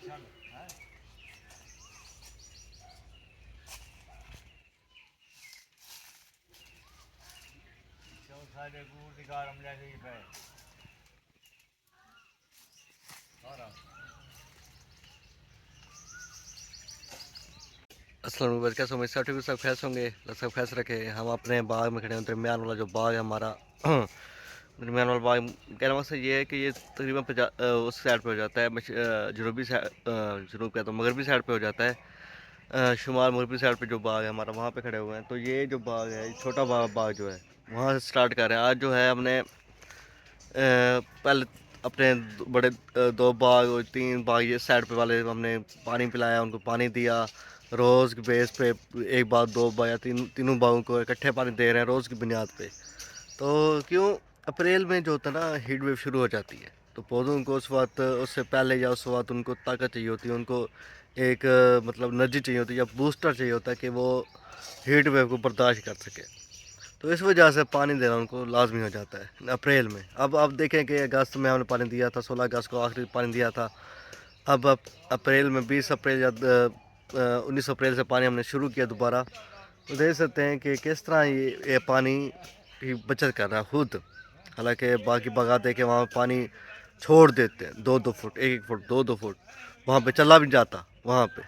अस्सलाम वालेकुम, कैसे उम्मीद सब ठीक सब खैस होंगे, सब खैस रखे। हम अपने बाग में खड़े हैं, दरमियान वाला जो बाग है हमारा दरमियान वाला बाग कहने का ये है कि ये तकरीबन उस साइड पे हो जाता है, जनूबी साइड, जनूब कहता हूँ मगरबी साइड पे हो जाता है। शुमाल मगरबी साइड पे जो बाग है हमारा, वहाँ पे खड़े हुए हैं। तो ये जो बाग है, छोटा बाग जो है, वहाँ से स्टार्ट कर रहे हैं। आज जो है हमने पहले अपने बड़े दो बाग और तीन बाग ये साइड पे वाले हमने पानी पिलाया, उनको पानी दिया रोज़ की बेस पे। एक बार दो बार या तीनों बागों को इकट्ठे पानी दे रहे हैं रोज़ की बुनियाद पे। तो क्यों अप्रैल में जो होता है ना, हीट वेव शुरू हो जाती है, तो पौधों को उस वक्त, उससे पहले या उस वक्त उनको ताकत चाहिए होती है, उनको एक मतलब एनर्जी चाहिए होती है या बूस्टर चाहिए होता है कि वो हीट वेव को बर्दाश्त कर सके। तो इस वजह से पानी देना उनको लाजमी हो जाता है अप्रैल में। अब देखें कि अगस्त में हमने पानी दिया था, 16 अगस्त को आखिरी पानी दिया था। अब अप्रैल में 20 अप्रैल या 19 अप्रैल से पानी हमने शुरू किया दोबारा। तो देख सकते हैं कि किस तरह ये पानी की बचत कर रहा है खुद। हालांकि बाकी बागात है कि वहाँ पानी छोड़ देते हैं 2-2 फुट, 1-1 फुट, 2-2 फुट, वहाँ पे चला भी जाता वहाँ पे।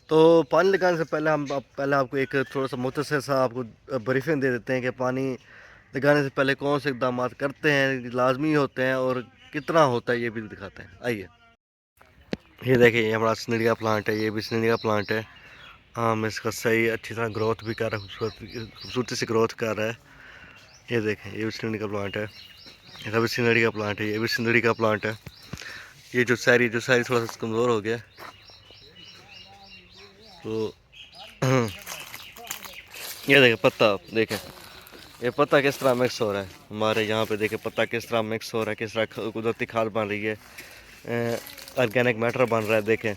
तो पानी लगाने से पहले पहले आपको एक थोड़ा सा मुख्तसर सा आपको ब्रीफिंग दे देते हैं कि पानी लगाने से पहले कौन से इकदाम करते हैं, लाजमी होते हैं, और कितना होता है ये भी दिखाते हैं। आइए, ये देखिए, ये हमारा स्नीडी का प्लांट है, ये भी स्नीडी का प्लांट है। आम इसका सही अच्छी तरह ग्रोथ भी कर रहा है, खूबसूरती से ग्रोथ कर रहा है। ये देखें, ये भी स्नीडी का प्लांट है, ये भी स्नीडी का प्लांट है, ये भी स्नीडी का प्लांट है। ये जो सारी थोड़ा सा कमज़ोर हो गया, तो ये देखें पत्ता, देखें ये पत्ता किस तरह मिक्स हो रहा है हमारे यहाँ पे। देखें पत्ता किस तरह मिक्स हो रहा है, किस तरह कुदरती खाद बन रही है, ऑर्गेनिक मैटर बन रहा है। देखें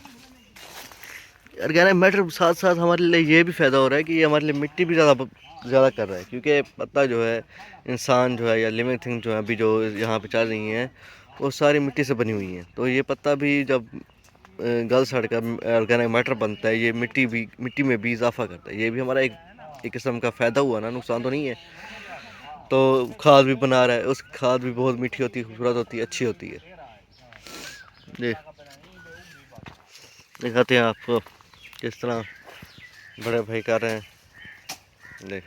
ऑर्गेनिक मैटर साथ साथ हमारे लिए ये भी फ़ायदा हो रहा है कि ये हमारे लिए मिट्टी भी ज़्यादा कर रहा है, क्योंकि पत्ता जो है, इंसान जो है या लिविंग थिंग जो है अभी जो यहाँ पे चल रही हैं, वो सारी मिट्टी से बनी हुई हैं। तो ये पत्ता भी जब गल सड़ कर ऑर्गेनिक मैटर बनता है, ये मिट्टी में भी इजाफा करता है। ये भी हमारा एक किस्म का फ़ायदा हुआ ना, नुकसान तो नहीं है। तो खाद भी बना रहा है, उस खाद भी बहुत मीठी होती है, खूबसूरत होती है, अच्छी होती है। दिखाते हैं आपको किस तरह बड़े भाई कर रहे हैं। देख,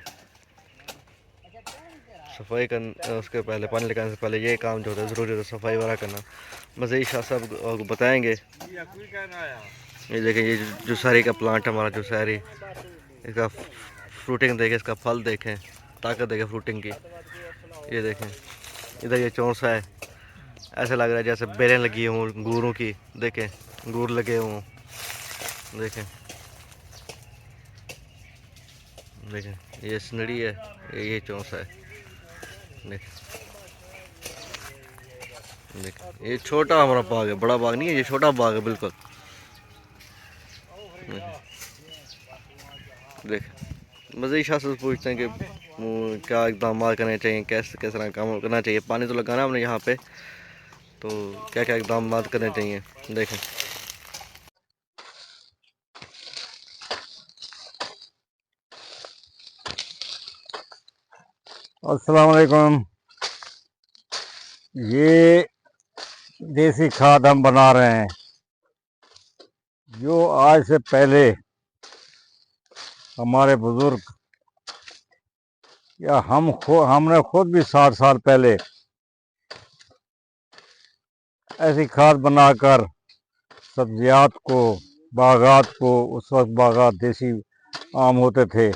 सफाई कर, उसके पहले पानी लगाने से पहले ये काम जो होता है ज़रूरी होता है, सफाई वाला करना। मज़े शाह साहब आपको बताएंगे। ये देखें, ये जो सारी का प्लांट है हमारा, जो सारी, इसका फ्रूटिंग देखें, इसका फल देखें, ताकत देखें फ्रूटिंग की। ये देखें, इधर ये चौंसा है, ऐसे लग रहा है जैसे बेलें लगी हों अंगूरों की। देखें अंगूर लगे हों, देखें देखें ये स्नड़ी है, ये चौंसा है। देखें देखें, ये छोटा हमारा बाग है, बड़ा बाग नहीं है, ये छोटा बाग है बिल्कुल। देखें मज़े शाह से पूछते हैं कि क्या इकदाम करने चाहिए, कैसे कैसे तरह काम करना चाहिए। पानी तो लगाना हमने यहाँ पे, तो क्या क्या इकदाम करने चाहिए देखें। अस्सलाम वालेकुम। ये देसी खाद हम बना रहे हैं, जो आज से पहले हमारे बुजुर्ग या हमने खुद भी 60 साल पहले ऐसी खाद बनाकर सब्जियात को, बागात को, उस वक्त बागात देसी आम होते थे,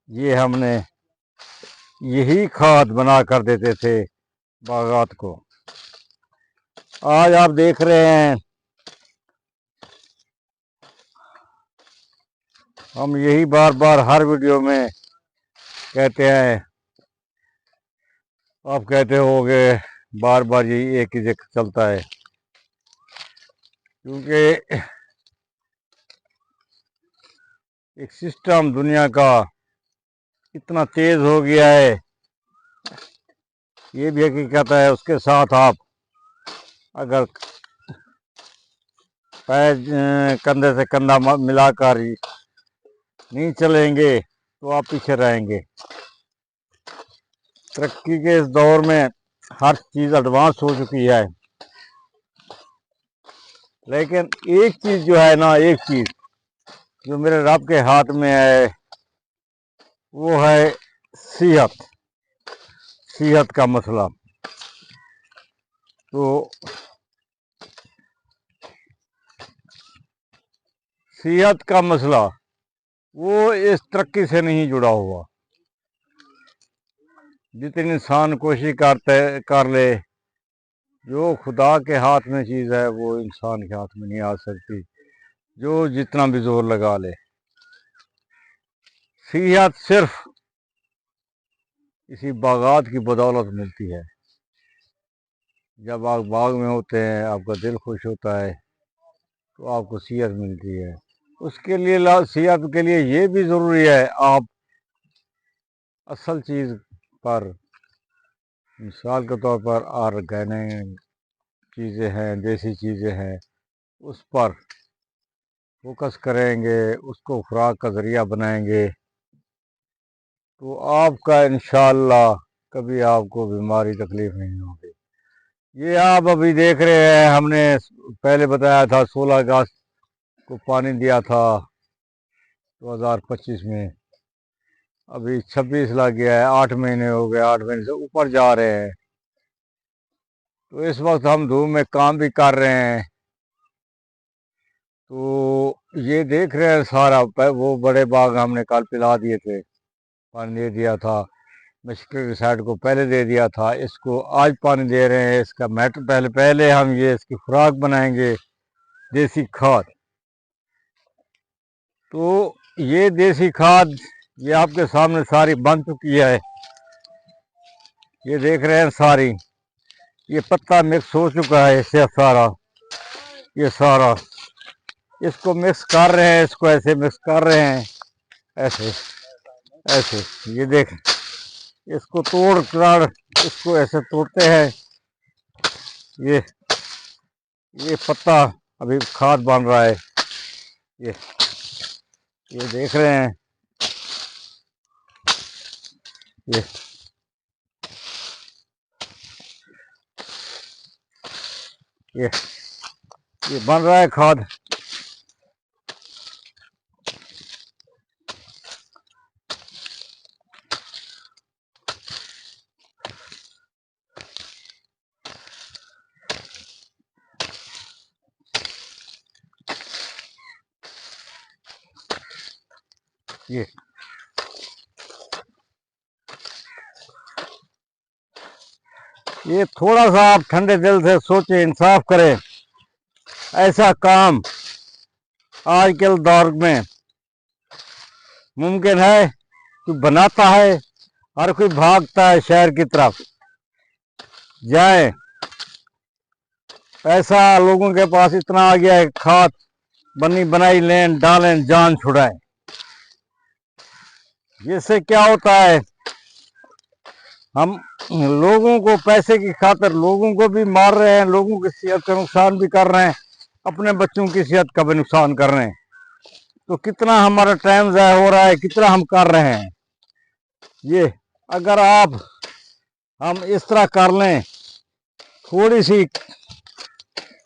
ये हमने यही खाद बना कर देते थे बागात को। आज आप देख रहे हैं हम यही बार बार हर वीडियो में कहते हैं, आप कहते होगे बार बार यही एक ही जिक्र चलता है, क्योंकि एक सिस्टम दुनिया का इतना तेज हो गया है, ये भी हकीकत है। उसके साथ आप अगर कंधे से कंधा मिलाकर नहीं चलेंगे तो आप पीछे रहेंगे। तरक्की के इस दौर में हर चीज़ एडवांस हो चुकी है, लेकिन एक चीज़ जो है ना, एक चीज़ जो मेरे रब के हाथ में है वो है सेहत। सेहत का मसला। तो सेहत का मसला वो इस तरक्की से नहीं जुड़ा हुआ। जितनी इंसान कोशिश कर ले, जो खुदा के हाथ में चीज़ है वो इंसान के हाथ में नहीं आ सकती, जो जितना भी जोर लगा ले। सेहत सिर्फ इसी बागात की बदौलत मिलती है। जब आप बाग में होते हैं, आपका दिल खुश होता है, तो आपको सेहत मिलती है। उसके लिए सेहत के लिए ये भी ज़रूरी है आप असल चीज़ पर, मिसाल के तौर पर ऑर्गेनिक चीज़ें हैं, देसी चीज़ें हैं, उस पर फोकस करेंगे, उसको खुराक का ज़रिया बनाएंगे, तो आपका इंशाअल्लाह कभी आपको बीमारी तकलीफ़ नहीं होगी। ये आप अभी देख रहे हैं, हमने पहले बताया था 16 अगस्त को पानी दिया था 2025 में, अभी 26 लग गया है, 8 महीने हो गए, 8 महीने से ऊपर जा रहे हैं। तो इस वक्त हम धूप में काम भी कर रहे हैं, तो ये देख रहे हैं सारा वो बड़े बाग हमने कल पिला दिए थे, पानी दे दिया था। मशक्कर की साइड को पहले दे दिया था, इसको आज पानी दे रहे हैं। इसका मैटर पहले हम ये इसकी खुराक बनाएंगे, देसी खाद। तो ये देसी खाद ये आपके सामने सारी बन चुकी है, ये देख रहे हैं सारी, ये पत्ता मिक्स हो चुका है इससे सारा, ये सारा इसको मिक्स कर रहे हैं, इसको ऐसे मिक्स कर रहे हैं, ऐसे ऐसे। ये देख, इसको तोड़ कर इसको ऐसे तोड़ते हैं। ये पत्ता अभी खाद बन रहा है, ये ये देख रहे हैं, ये ये ये बन रहा है खाद। ये थोड़ा सा आप ठंडे दिल से सोचे, इंसाफ करें। ऐसा काम आज के दौर में मुमकिन है? कोई बनाता है, हर कोई भागता है शहर की तरफ जाए। ऐसा लोगों के पास इतना आ गया है, खाद बनी बनाई लें, डालें, जान छुड़ाएं। जिससे क्या होता है, हम लोगों को पैसे की खातिर लोगों को भी मार रहे हैं, लोगों की सेहत का नुकसान भी कर रहे हैं, अपने बच्चों की सेहत का भी नुकसान कर रहे हैं। तो कितना हमारा टाइम ज़ाया हो रहा है, कितना हम कर रहे हैं। ये अगर हम इस तरह कर लें, थोड़ी सी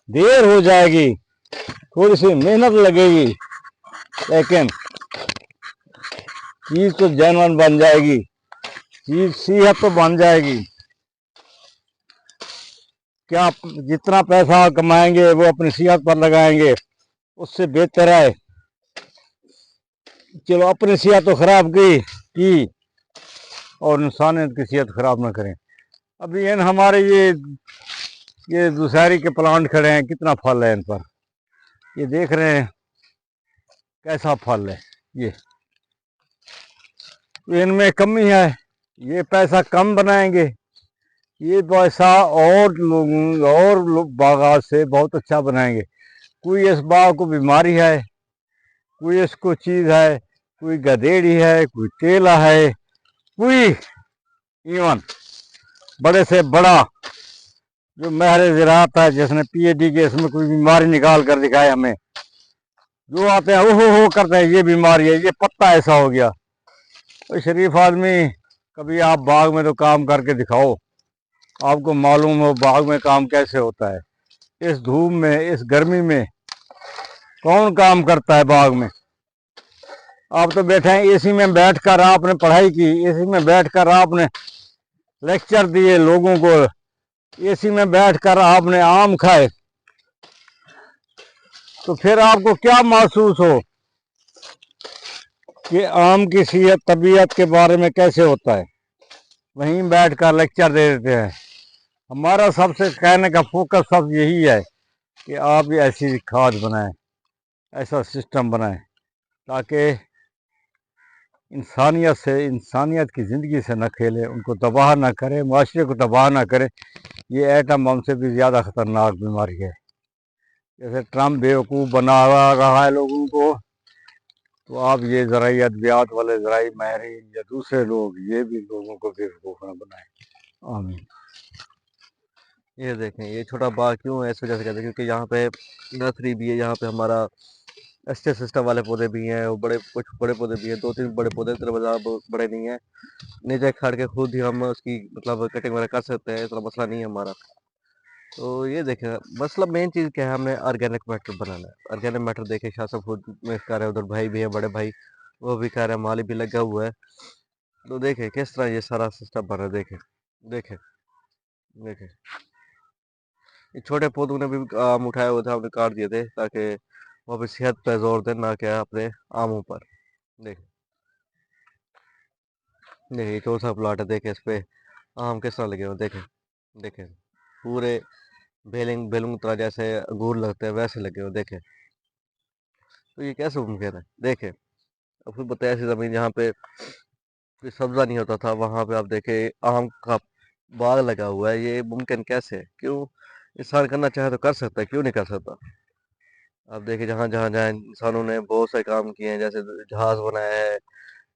देर हो जाएगी, थोड़ी सी मेहनत लगेगी, लेकिन चीज़ तो जानवर बन जाएगी, चीज़ सेहत तो बन जाएगी। क्या जितना पैसा कमाएंगे वो अपनी सेहत पर लगाएंगे, उससे बेहतर है चलो अपनी सेहत तो खराब की और इंसानियत की सेहत खराब ना करें। अभी इन हमारे ये दुशहरी के प्लांट खड़े हैं, कितना फल है इन पर, ये देख रहे हैं कैसा फल है। ये इनमें कमी है, ये पैसा कम बनाएंगे, ये पैसा और बागात से बहुत अच्छा बनाएंगे। कोई इस बाग को बीमारी है, कोई इसको चीज़ है, कोई गधेड़ी है, कोई तेला है, कोई इवन बड़े से बड़ा जो महर ज़राअत है, जिसने पीएचडी के इसमें कोई बीमारी निकाल कर दिखाए हमें, जो आते हैं ओहो हो करते हैं ये बीमारी है, ये पत्ता ऐसा हो गया। तो शरीफ आदमी, कभी आप बाग में तो काम करके दिखाओ, आपको मालूम हो बाग में काम कैसे होता है। इस धूप में, इस गर्मी में कौन काम करता है बाग में। आप तो बैठे हैं एसी में बैठकर, आपने पढ़ाई की, एसी में बैठकर आपने लेक्चर दिए लोगों को, एसी में बैठकर आपने आम खाए, तो फिर आपको क्या महसूस हो कि आम की सेहत तबीयत के बारे में कैसे होता है। वहीं बैठकर लेक्चर दे देते हैं। हमारा सबसे कहने का फोकस सब यही है कि आप भी ऐसी खाद बनाएं, ऐसा सिस्टम बनाएं, ताकि इंसानियत से, इंसानियत की ज़िंदगी से न खेले, उनको तबाह ना करे, माशरे को तबाह ना करे। ये एटम बम से भी ज़्यादा ख़तरनाक बीमारी है। जैसे ट्रम्प बेवकूफ़ बना रहा है लोगों को, तो आप ये ज़राई अद्वियात वाले, ज़राई माहिरीन या दूसरे लोग, ये भी लोगों को बेवकूफ़ न बनाएं। आमीन। ये देखें, ये छोटा बाग क्यों है, इस वजह से कहते हैं क्योंकि यहाँ पे नर्सरी भी है, यहाँ पे हमारा अच्छे सिस्टम वाले पौधे भी हैं और बड़े कुछ बड़े पौधे भी हैं, 2-3 बड़े पौधे, इतने ज़्यादा बड़े नहीं हैं। नीचे खड़ के खुद ही हम उसकी मतलब कटिंग वगैरह कर सकते हैं, इतना मसला नहीं है हमारा। तो ये देखें, मतलब मेन चीज़ क्या है, हमें ऑर्गेनिक मैटर बनाना है। ऑर्गेनिक मैटर देखें, शाह सब खुद में कर रहे हैं, उधर भाई भी है, बड़े भाई वो भी कर रहे हैं, माली भी लगा हुआ है। तो देखें किस तरह ये सारा सिस्टम बन रहा है। देखें देखें देखें, ये छोटे पौधों ने भी आम उठाए हुए थे, हमने काट दिए थे ताकि वो अपनी सेहत पर जोर दें, ना क्या अपने आमों पर। देखें देखें, ये चौथा प्लाट है, देखें इस पे आम किस तरह लगे हुए हैं। देखें देखें, पूरे बेलिंग बेलूंग तरह जैसे अंगूर लगते हैं वैसे लगे हुए हैं। देखें, तो ये कैसे मुमकिन है। देखें, अब फिर बताया, ऐसी ज़मीन जहाँ पे कोई सब्ज़ा नहीं होता था, वहाँ पे आप देखें आम का बाग लगा हुआ है। ये मुमकिन कैसे है? क्यों? इंसान करना चाहे तो कर सकता है, क्यों नहीं कर सकता। आप देखिए, जहाँ जहाँ जहाँ इंसानों ने बहुत से काम किए हैं, जैसे जहाज बनाया है।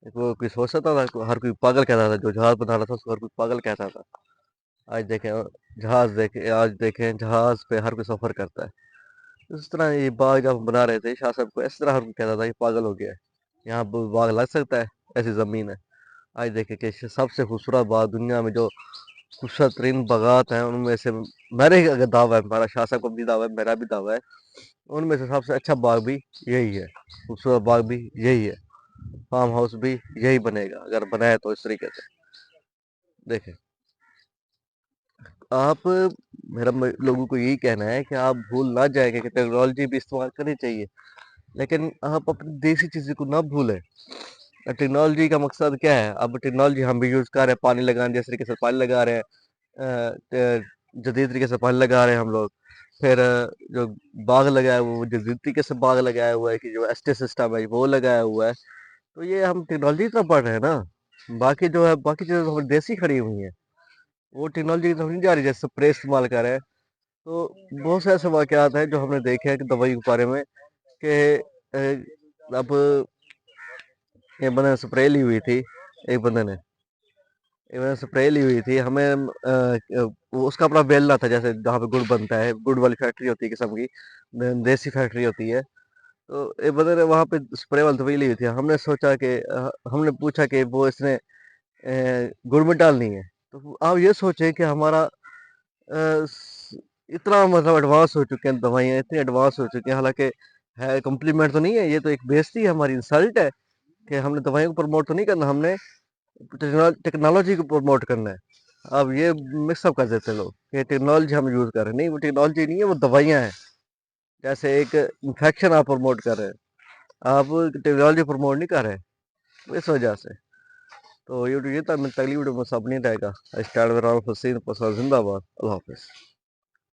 वो कोई सोच सकता था? हर कोई पागल कहता था जो जहाज बना रहा था, उसको हर कोई पागल कहता था। आज देखें, जहाज देखें, आज देखें जहाज पे हर कोई सफ़र करता है। इस तरह ये बाग जब बना रहे थे शाह साहब को, इस तरह हर कोई कहता था ये पागल हो गया है, यहाँ बाग लग सकता है, ऐसी ज़मीन है। आज देखें कि सबसे खूबसूरत बाग दुनिया में, जो खूबसूरत तरीन बागात हैं, उनमें से मेरे ही अगर दावा है, हमारा शाह साहब का भी दावा है, मेरा भी दावा है, उनमें से सबसे अच्छा बाग भी यही है, खूबसूरत बाग भी यही है, फार्म हाउस भी यही बनेगा अगर बनाए तो इस तरीके से। देखें आप, लोगों को यही कहना है कि आप भूल ना जाएंगे कि टेक्नोलॉजी भी इस्तेमाल करनी चाहिए, लेकिन आप अपनी देसी चीज़ों को ना भूलें। टेक्नोलॉजी का मकसद क्या है? अब टेक्नोलॉजी हम भी यूज़ कर रहे हैं, पानी लगाने जिस तरीके से पानी लगा रहे हैं, जदीद तरीके से पानी लगा रहे हैं हम लोग। फिर जो बाग लगाया हुआ है, वो जदीद तरीके से बाग लगाया हुआ है कि जो एस्टेट सिस्टम है वो लगाया हुआ है। तो ये हम टेक्नोलॉजी की तरफ बढ़ रहे हैं ना। बाकी जो है, बाकी चीज़ें तो हमारी देसी खड़ी हुई हैं, वो टेक्नोलॉजी की तरफ नहीं जा रही, जैसे स्प्रे इस्तेमाल कर रहे हैं। तो बहुत से ऐसे वाक़यात हैं जो हमने देखे हैं कि दवाई के बारे में, कि अब एक बंदे ने स्प्रे ली हुई थी, एक बंदे ने स्प्रे ली हुई थी, हमें वो उसका अपना बेलना था, जैसे जहाँ पे गुड़ बनता है, गुड़ वाली फैक्ट्री होती है किस्म की, देसी फैक्ट्री होती है। तो एक बंदे ने वहाँ पे स्प्रे वाली दवाई ली हुई थी, हमने सोचा कि हमने पूछा कि वो इसने गुड़ में डालनी है। तो आप ये सोचें कि हमारा इतना मतलब एडवांस हो चुके हैं, दवाइयाँ इतनी एडवांस हो चुकी हैं, हालांकि है कम्प्लीमेंट तो नहीं है, ये तो एक बेइज्जती है, हमारी इंसल्ट है कि हमने दवाइयों को प्रमोट तो नहीं करना, हमने टेक्नोलॉजी को प्रमोट करना है। अब ये मिक्सअप कर देते हैं लोग कि टेक्नोलॉजी हम यूज़ कर रहे हैं, नहीं वो टेक्नोलॉजी नहीं है, वो दवाइयाँ हैं। जैसे एक इन्फेक्शन आप प्रमोट कर रहे हैं, आप टेक्नोलॉजी प्रमोट नहीं कर रहे, तो इस वजह से। तो ये था, मैं अगली वीडियो में सब नहीं रहेगा। स्टार्ट जिंदाबाद। अल्लाह हाफिज़।